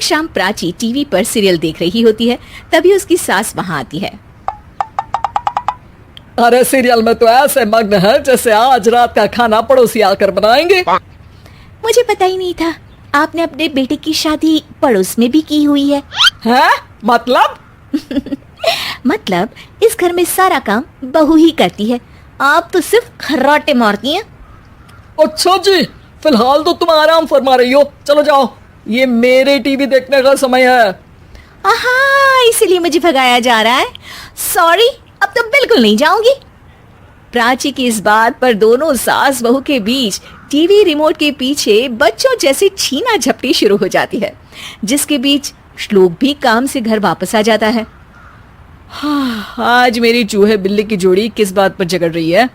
शाम प्राची टीवी पर सीरियल देख रही होती है, तभी उसकी सास वहाँ आती है। अरे सीरियल में तो ऐसे मग्न है जैसे आज रात का खाना पड़ोसी आकर बनाएंगे। मुझे पता ही नहीं था आपने अपने बेटे की शादी पड़ोस में भी की हुई है। हैं? मतलब? मतलब इस घर में सारा काम बहू ही करती है, आप तो सिर्फ खर्राटे मारती हैं। अच्छा जी, फिलहाल तो तुम आराम फरमा रही हो, चलो जाओ, ये मेरे टीवी देखने का समय है। आहा, इसीलिए मुझे भगाया जा रहा है। सॉरी, अब तो बिल्कुल नहीं जाऊंगी। प्राची की इस बात पर दोनों सास बहू के बीच टीवी रिमोट के पीछे बच्चों जैसी छीना झपटी शुरू हो जाती है, जिसके बीच श्लोक भी काम से घर वापस आ जाता है। हाँ, आज मेरी चूहे बिल्ली की जोड़ी किस बात पर झगड़ रही है?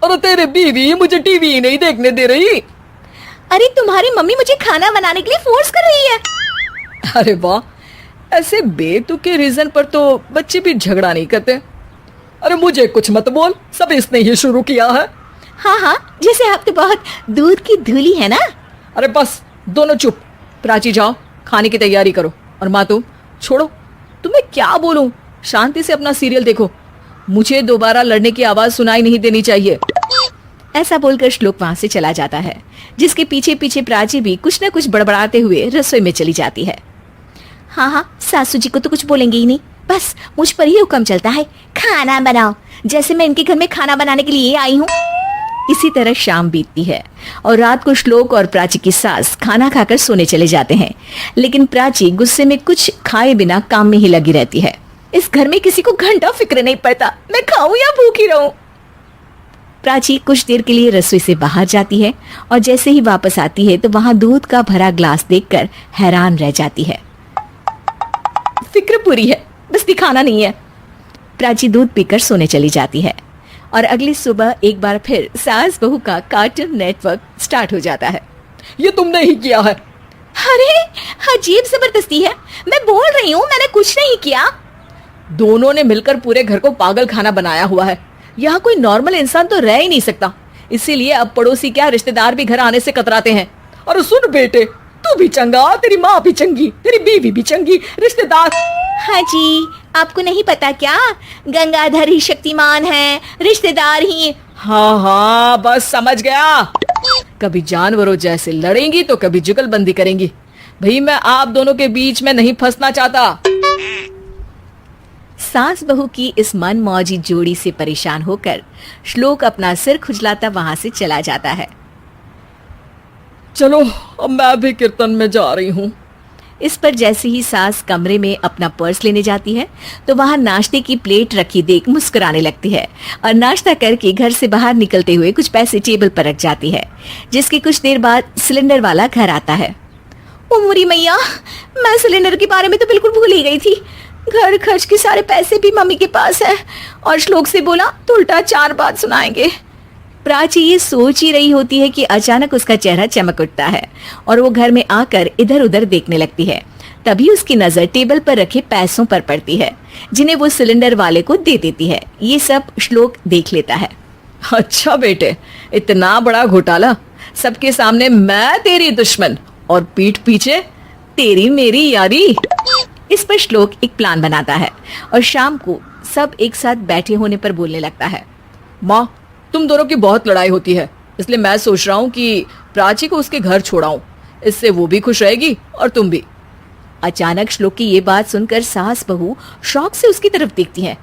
अरे तेरे बीवी मुझे टीवी ही नहीं देखने दे रही। अरे तुम्हारी मम्मी मुझे खाना बनाने के लिए फोर्स कर रही है। अरे वाह, ऐसे बेतुके रीजन पर तो बच्चे भी झगड़ा नहीं करते। अरे मुझे कुछ मत बोल, सब इसने ही शुरू किया है। हाँ हाँ, जैसे आप तो बहुत दूध की धूली है ना। अरे बस दोनों चुप। प्राची जाओ, खाने की तैयारी करो। और माँ तुम छोड़ो, तुम्हें क्या बोलूं, शांति से अपना सीरियल देखो, मुझे दोबारा लड़ने की आवाज सुनाई नहीं देनी चाहिए। ऐसा बोलकर श्लोक वहां से चला जाता है, जिसके पीछे पीछे प्राची भी कुछ न कुछ बड़बड़ाते हुए रसोई में चली जाती है। हाँ हाँ, सासू जी को तो कुछ बोलेंगे ही नहीं, बस मुझ पर ही हुक्म चलता है, खाना बनाओ, जैसे मैं इनके घर में खाना बनाने के लिए आई हूँ। इसी तरह शाम बीतती है और रात को श्लोक और प्राची की सास खाना खाकर सोने चले जाते हैं, लेकिन प्राची गुस्से में कुछ खाए बिना काम में ही लगी रहती है। इस घर में किसी को घंटा फिक्र नहीं पड़ता, मैं खाऊं या भूखी रहूं। प्राची कुछ देर के लिए रसोई से बाहर जाती है और जैसे ही वापस आती है तो वहां दूध का भरा ग्लास देखकर हैरान रह जाती है। फिक्र पूरी है, बस दिखाना नहीं है। प्राची दूध पीकर सोने चली जाती है और अगली सुबह एक बार फिर सास बहू का कार्टून नेटवर्क स्टार्ट हो जाता है। ये तुमने ही किया है। अरे अजीब जबरदस्ती है, मैं बोल रही हूँ मैंने कुछ नहीं किया। दोनों ने मिलकर पूरे घर को पागल खाना बनाया हुआ है। यहाँ कोई नॉर्मल इंसान तो रह ही नहीं सकता, इसीलिए अब पड़ोसी क्या रिश्तेदार भी घर आने से कतराते हैं। और सुन बेटे, तू भी चंगा, तेरी माँ भी चंगी, तेरी बीवी भी चंगी, रिश्तेदार। हाँ जी, आपको नहीं पता क्या, गंगाधर ही शक्तिमान है, रिश्तेदार ही। हाँ हाँ, बस समझ गया। कभी जानवरों जैसे लड़ेंगी तो कभी जुगलबंदी करेंगी। भाई मैं आप दोनों के बीच में नहीं फंसना चाहता। सास बहू की इस मन मौजी जोड़ी से परेशान होकर श्लोक अपना सिर खुजलाता वहां से चला जाता है। चलो अब मैं भी कीर्तन में जा रही हूँ। इस पर जैसे ही सास कमरे में अपना पर्स लेने जाती है तो वहां नाश्ते की प्लेट रखी देख मुस्कुराने लगती है और नाश्ता करके घर से बाहर निकलते हुए कुछ पैसे टेबल पर रख जाती है, जिसके कुछ देर बाद सिलेंडर वाला घर आता है। ओ मोरी मैया, मैं सिलेंडर के बारे में तो बिल्कुल भूल ही गई थी। घर खर्च के सारे पैसे भी मम्मी के पास है और श्लोक से बोला तो उल्टा 4 बात सुनाएंगे। प्राची ये सोच ही रही होती है कि अचानक उसका चेहरा चमक उठता है और वो घर में आकर इधर उधर देखने लगती है। तभी उसकी नजर टेबल पर रखे पैसों पर पड़ती है, जिन्हें वो सिलेंडर वाले को दे देती है। ये सब श्लोक देख लेता है। अच्छा बेटे, इतना बड़ा घोटाला, सबके सामने मैं तेरी दुश्मन और पीठ पीछे तेरी मेरी यारी। इस पर श्लोक एक प्लान बनाता है और शाम को सब एक साथ बैठे होने पर बोलने लगता है। माँ, तुम दोनों की बहुत लड़ाई होती है, इसलिए मैं सोच रहा हूँ कि प्राची को उसके घर छोड़ाऊं, इससे वो भी खुश रहेगी और तुम भी। अचानक श्लोक की ये बात सुनकर सास बहू शौक से उसकी तरफ देखती हैं।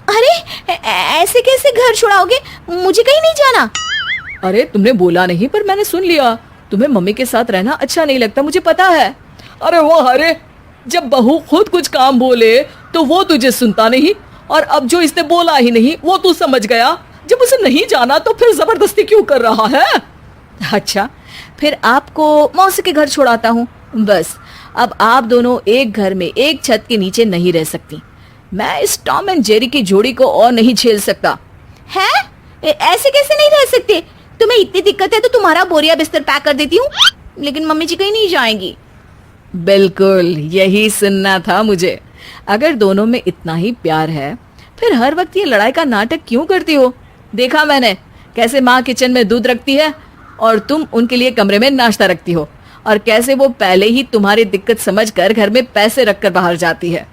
अरे ऐसे कैसे घर छुड़ाओगे, मुझे कहीं नहीं जाना। अरे तुमने बोला नहीं पर मैंने सुन लिया, तुम्हें मम्मी के साथ रहना अच्छा नहीं लगता, मुझे पता है। अरे वो अरे, जब बहू खुद कुछ काम बोले तो वो तुझे सुनता नहीं, और अब जो इसने बोला ही नहीं वो तू समझ गया। जब उसे नहीं जाना तो फिर जबरदस्ती क्यों कर रहा है? अच्छा, फिर आपको मौसी के घर छोड़ाता हूँ। बस अब आप दोनों एक घर में एक छत के नीचे नहीं रह सकती। मैं इस टॉम एंड जेरी की जोड़ी को और नहीं झेल सकता। है? ऐसे कैसे नहीं रह सकते? तुम्हें इतनी दिक्कत है तो तुम्हारा बोरिया बिस्तर पैक कर देती हूँ, लेकिन मम्मी जी कहीं नहीं जाएंगी। बिल्कुल यही सुनना था मुझे। अगर दोनों में इतना ही प्यार है फिर हर वक्त ये लड़ाई का नाटक क्यों करती हो? देखा मैंने कैसे माँ किचन में दूध रखती है और तुम उनके लिए कमरे में नाश्ता रखती हो, और कैसे वो पहले ही तुम्हारी दिक्कत समझकर घर में पैसे रखकर बाहर जाती है।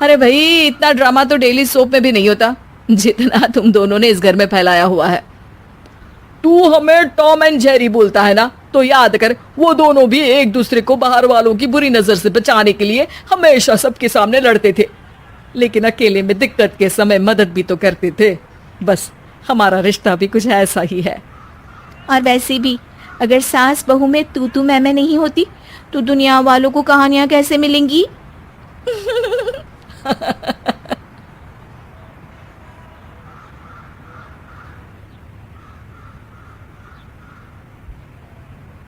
अरे भाई, इतना ड्रामा तो डेली सोप में भी नहीं होता जितना तुम दोनों ने इस घर में फैलाया हुआ है। तू हमें टॉम एंड जेरी बोलता है ना, तो याद कर वो दोनों भी एक दूसरे को बाहर वालों की बुरी नजर से बचाने के लिए हमेशा सबके सामने लड़ते थे, लेकिन अकेले में दिक्कत के समय मदद भी तो करते थे। बस हमारा रिश्ता भी कुछ ऐसा ही है। और वैसे भी अगर सास बहू में तू मैं नहीं होती तो दुनिया वालों को कहानियां कैसे मिलेंगी?